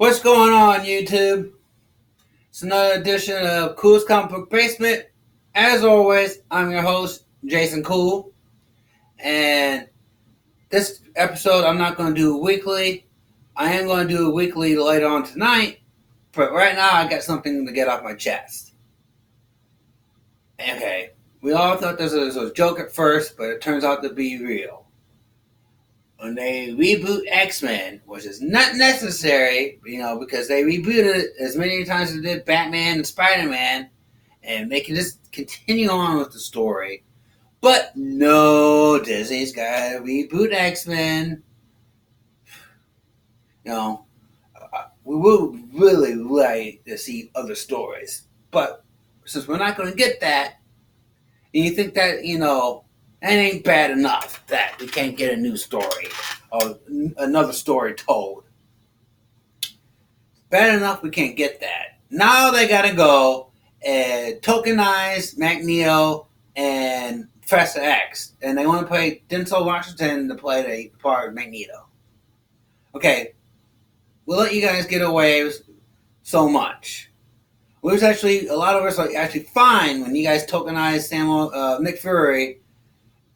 What's going on, YouTube? It's another edition of Kuhl's Comic Book Basement. As always, I'm your host, Jason Kuhl. And this episode, I'm not going to do weekly. I am going to do a weekly later on tonight. But right now, I got something to get off my chest. Okay, we all thought this was a joke at first, but it turns out to be real. When they reboot X-Men, which is not necessary, because they rebooted it as many times as they did Batman and Spider-Man, and they can just continue on with the story. But no, Disney's got to reboot X-Men. We would really like to see other stories. But since we're not going to get that, and you think that, that ain't bad enough that we can't get a new story or another story told. Bad enough we can't get that. Now they gotta go and tokenize Magneto and Professor X. And they want to play Denzel Washington to play the part of Magneto. Okay, we'll let you guys get away with so much. A lot of us are actually fine when you guys tokenize Nick Fury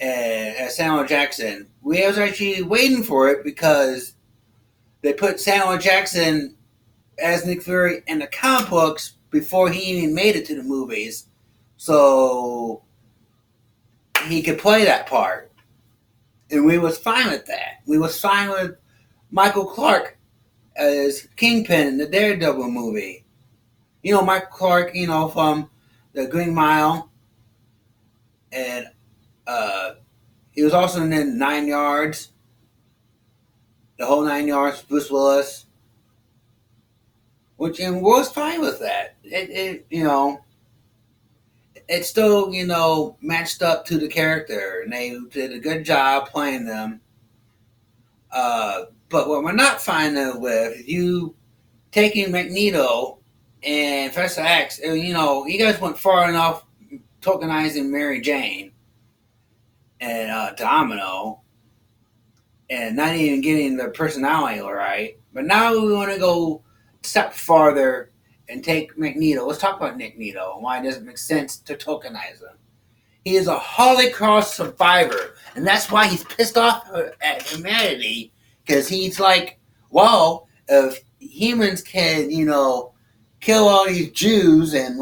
as Samuel Jackson. We was actually waiting for it because they put Samuel Jackson as Nick Fury in the comic books before he even made it to the movies, so he could play that part. And we was fine with that. We was fine with Michael Clark as Kingpin in the Daredevil movie. Michael Clark, from the Green Mile, and he was also in 9 Yards, the whole 9 Yards, Bruce Willis, which and was fine with that. It still matched up to the character, and they did a good job playing them. But what we're not fine with, you taking Magneto and Professor X, you guys went far enough tokenizing Mary Jane and Domino, and not even getting their personality right. But now we want to go a step farther and take Magneto. Let's talk about Magneto and why it doesn't make sense to tokenize him. He is a Holocaust survivor, and that's why he's pissed off at humanity, because he's like, well, if humans can, kill all these Jews and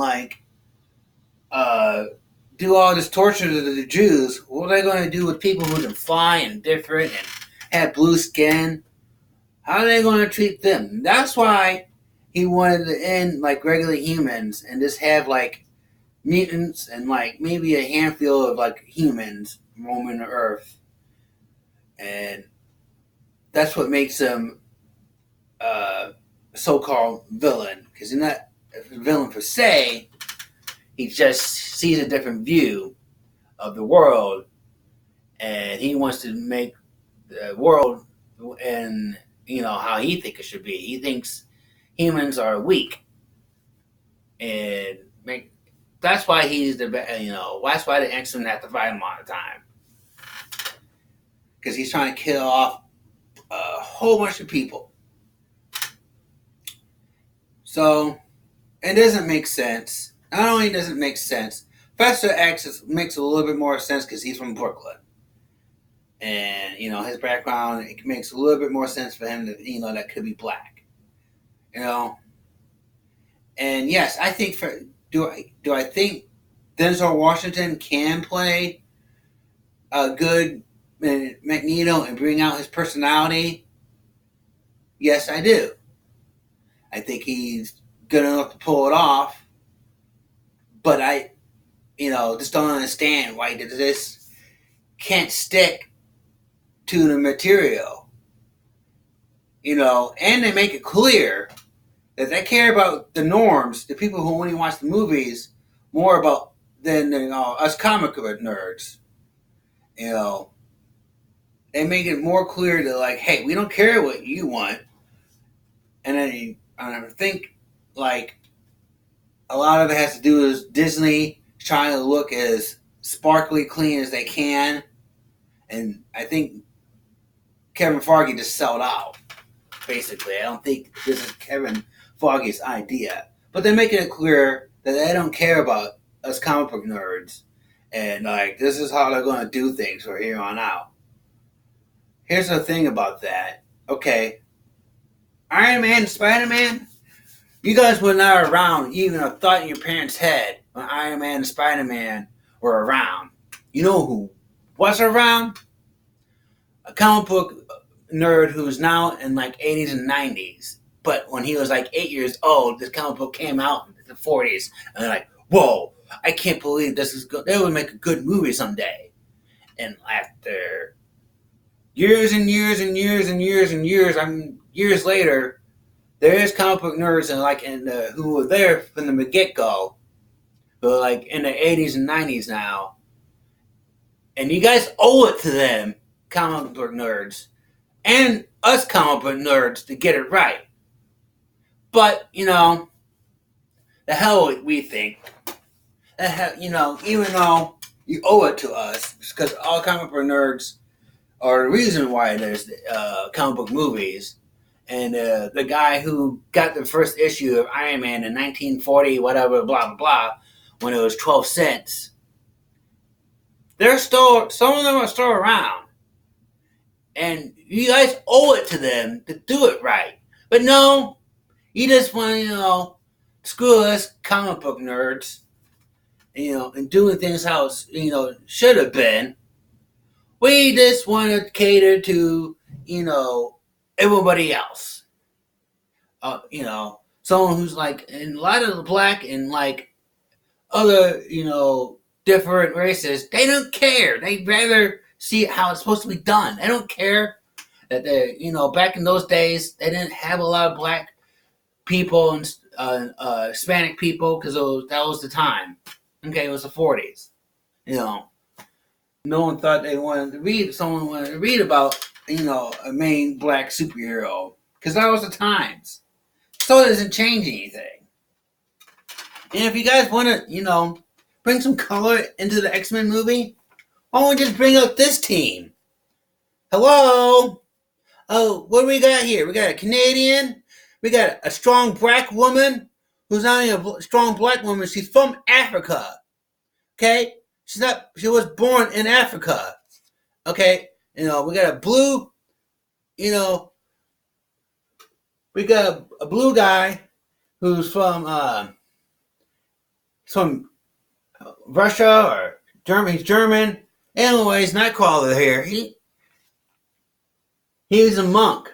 do all this torture to the Jews, what are they going to do with people who can fly and different and have blue skin? How are they going to treat them? That's why he wanted to end like regular humans and just have like mutants and like maybe a handful of like humans roaming the earth. And that's what makes him a so-called villain, because he's not a villain per se. He just sees a different view of the world, and he wants to make the world and how he thinks it should be. He thinks humans are weak, and that's why he's that's why the X-Men have to fight him all the time, because he's trying to kill off a whole bunch of people. So it doesn't make sense. Not only does it make sense, Professor X makes a little bit more sense because he's from Brooklyn. And, his background, it makes a little bit more sense for him that, that could be black. And yes, I think do I think Denzel Washington can play a good Magneto and bring out his personality? Yes, I do. I think he's good enough to pull it off. But I, just don't understand why this can't stick to the material. And they make it clear that they care about the norms, the people who only watch the movies, more about than us comic book nerds. They make it more clear that like, hey, we don't care what you want. And I think like a lot of it has to do with Disney trying to look as sparkly clean as they can. And I think Kevin Feige just sold out. basically. I don't think this is Kevin Feige's idea. But they're making it clear that they don't care about us comic book nerds. And, like, this is how they're going to do things from here on out. Here's the thing about that. Okay, Iron Man and Spider-Man, you guys were not around, even a thought in your parents' head when Iron Man and Spider-Man were around. You know who was around? A comic book nerd who's now in like 80s and 90s. But when he was like 8 years old, this comic book came out in the 40s. And they're like, whoa, I can't believe this is good. They would make a good movie someday. And after years and years and years and years and years, years later, there is comic book nerds who were there from the get-go, who are like in the 80s and 90s now. And you guys owe it to them, comic book nerds, and us comic book nerds, to get it right. But, the hell we think. The hell, even though you owe it to us, because all comic book nerds are the reason why there's comic book movies. And the guy who got the first issue of Iron Man in 1940, whatever, blah, blah, blah, when it was 12 cents, some of them are still around. And you guys owe it to them to do it right. But no, you just want to, screw us comic book nerds, and doing things how it, should have been. We just want to cater to, everybody else. Someone who's like, in a lot of the black and like other, different races, they don't care. They'd rather see how it's supposed to be done. They don't care that they, back in those days, they didn't have a lot of black people and Hispanic people because that was the time. Okay, it was the 40s. No one thought someone wanted to read about, a main black superhero, because that was the times. So it doesn't change anything. And if you guys want to, bring some color into the X-Men movie, why don't we just bring out this team? Hello? Oh, what do we got here? We got a Canadian. We got a strong black woman who's not only a strong black woman, she's from Africa. Okay? She was born in Africa. Okay? We got a blue, we got a blue guy who's from Russia or German. He's German. Anyways, Nightcrawler here. He's a monk.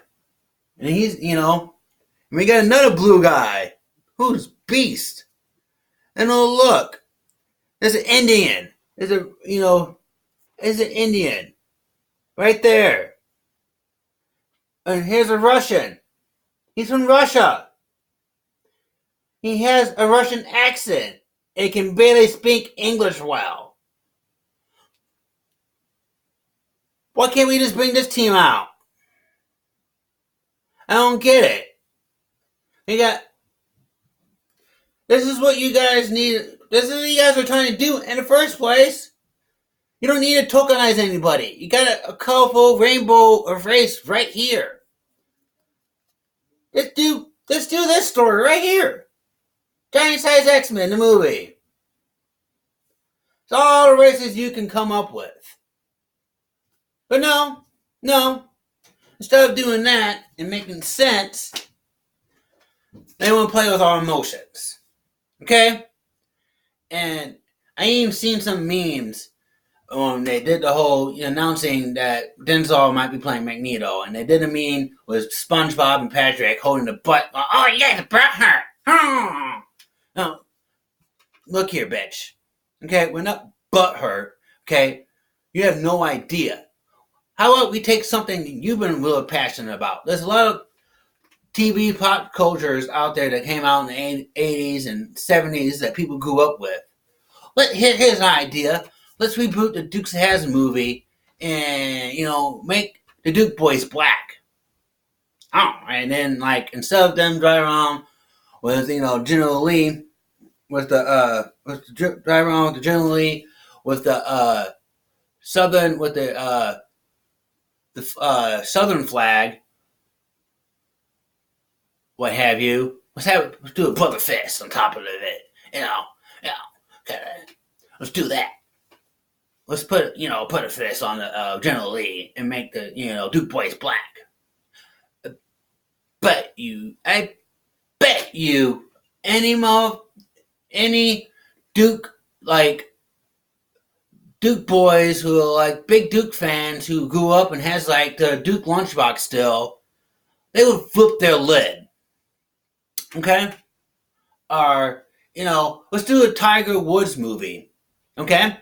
And he's, we got another blue guy who's beast. And oh, look. There's an Indian. There's an Indian. Right there. And here's a Russian. He's from Russia. He has a Russian accent. He can barely speak English well. Why can't we just bring this team out? I don't get it. This is what you guys need. This is what you guys are trying to do in the first place. You don't need to tokenize anybody. You got a colorful rainbow of race right here. Let's do this story right here. Giant Size X-Men, the movie. It's all the races you can come up with. But no. Instead of doing that and making sense, they want to play with our emotions. Okay? And I even seen some memes when they did the whole announcing that Denzel might be playing Magneto, and they did a meme with SpongeBob and Patrick holding the butt. Oh yeah, the butt hurt. No, look here, bitch. Okay, we're not butt hurt. Okay, you have no idea. How about we take something you've been really passionate about? There's a lot of TV pop cultures out there that came out in the 80s and 70s that people grew up with. Here's an idea. Let's reboot the Dukes of Hazzard movie and, make the Duke boys black. Oh, and then, instead of them driving around with, General Lee, with the General Lee, with the Southern, with the Southern flag, what have you. Let's do a brother fist on top of it. Kinda, let's do that. Let's put a fist on the General Lee and make the Duke boys black. I bet you, any Duke Duke boys who are like big Duke fans who grew up and has like the Duke lunchbox still, they would flip their lid. Okay? Or, let's do a Tiger Woods movie. Okay?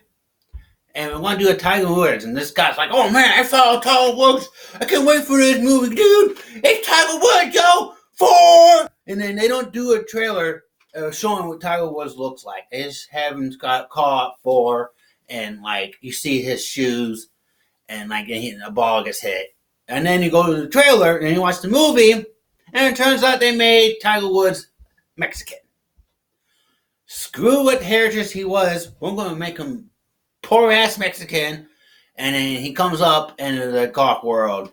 And we want to do a Tiger Woods, and this guy's like, "Oh man, I saw Tiger Woods. I can't wait for this movie, dude. It's Tiger Woods, yo, 4." And then they don't do a trailer showing what Tiger Woods looks like. They just have him call out 4, and like you see his shoes, and like a ball gets hit. And then you go to the trailer and you watch the movie, and it turns out they made Tiger Woods Mexican. Screw what heritage he was. We're going to make him poor ass Mexican, and then he comes up into the golf world.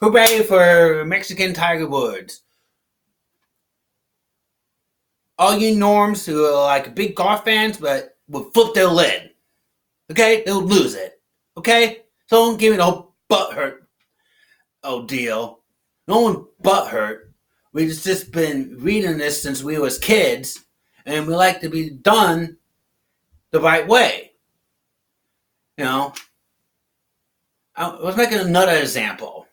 Hooray for Mexican Tiger Woods. All you norms who are like big golf fans but would flip their lid. Okay? They'll lose it. Okay? So don't give me the whole butthurt deal. No one butthurt. We've just been reading this since we was kids, and we like to be done the right way. Let's make another example.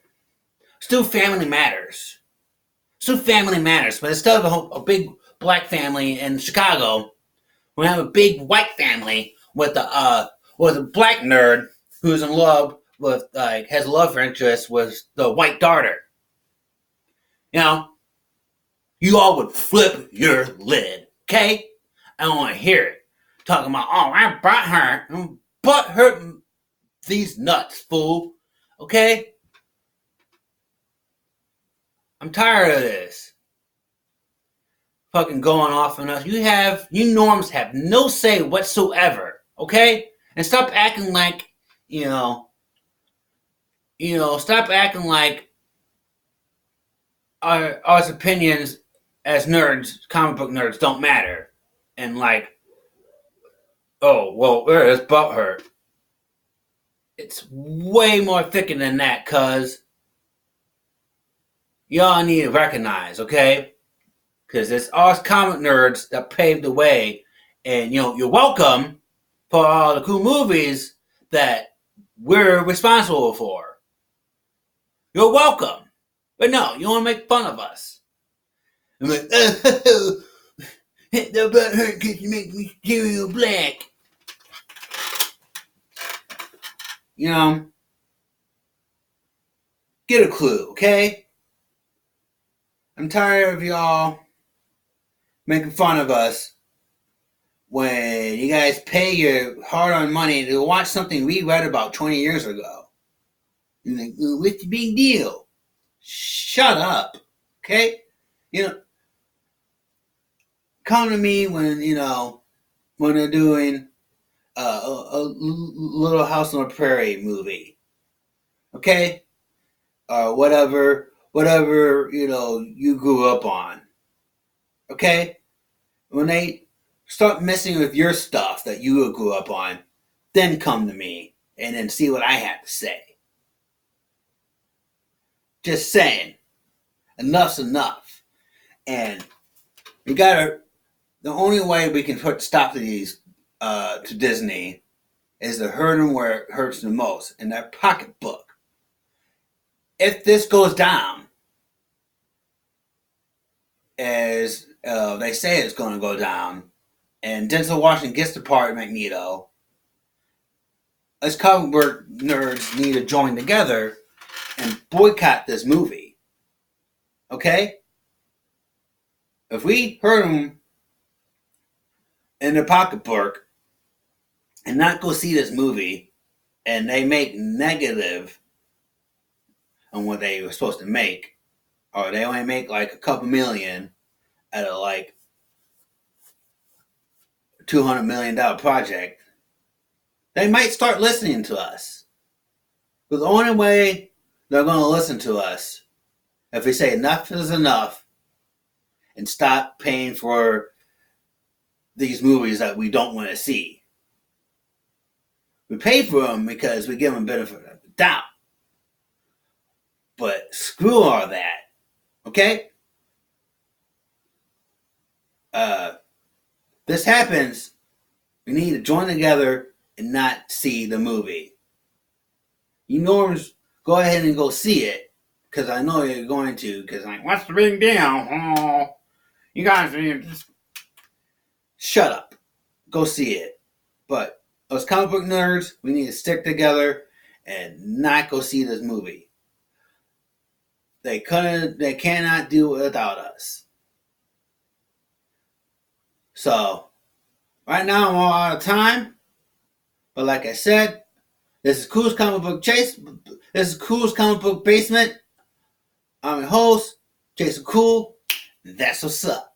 Still Family Matters. But instead of a big black family in Chicago, we have a big white family with a black nerd who's in love with, has a love interest with the white daughter. You all would flip your lid, okay? I don't want to hear it. Talking about, "Oh, I brought her." Butt hurt these nuts, fool. Okay? I'm tired of this. Fucking going off on us. You norms have no say whatsoever. Okay? And stop acting like, stop acting like our opinions as nerds, comic book nerds, don't matter. And like, "Oh, well, it's butt hurt." It's way more thicker than that, cuz y'all need to recognize, okay? Because it's us comic nerds that paved the way. And, you're welcome for all the cool movies that we're responsible for. You're welcome. But no, you want to make fun of us. I'm like, "Oh, the butt hurt because you make me cereal black." Get a clue, okay? I'm tired of y'all making fun of us when you guys pay your hard-earned money to watch something we read about 20 years ago. You're like, "What's the big deal?" Shut up, okay? Come to me when they're doing a Little House on the Prairie movie, okay? Whatever you grew up on, okay? When they start messing with your stuff that you grew up on, then come to me and then see what I have to say. Just saying, enough's enough. And the only way we can put stop to these to Disney is to hurt them where it hurts the most, in their pocketbook. If this goes down as they say it's going to go down, and Denzel Washington gets the part of Magneto, us comic book nerds need to join together and boycott this movie. Okay? If we hurt them in their pocketbook and not go see this movie, and they make negative on what they were supposed to make, or they only make like a couple million out of like $200 million project, they might start listening to us. But the only way they're going to listen to us, if we say enough is enough, and stop paying for these movies that we don't want to see. We pay for them because we give them benefit of the doubt. But screw all that. Okay? This happens, we need to join together and not see the movie. You normals go ahead and go see it, because I know you're going to, because like, what's the big deal? Oh, you guys just shut up. Go see it. But us comic book nerds, we need to stick together and not go see this movie. They cannot do it without us. So, right now I'm all out of time. But like I said, this is Kuhl's Comic Book Chase. This is Kuhl's Comic Book Basement. I'm your host, Jason Kuhl. That's what's up.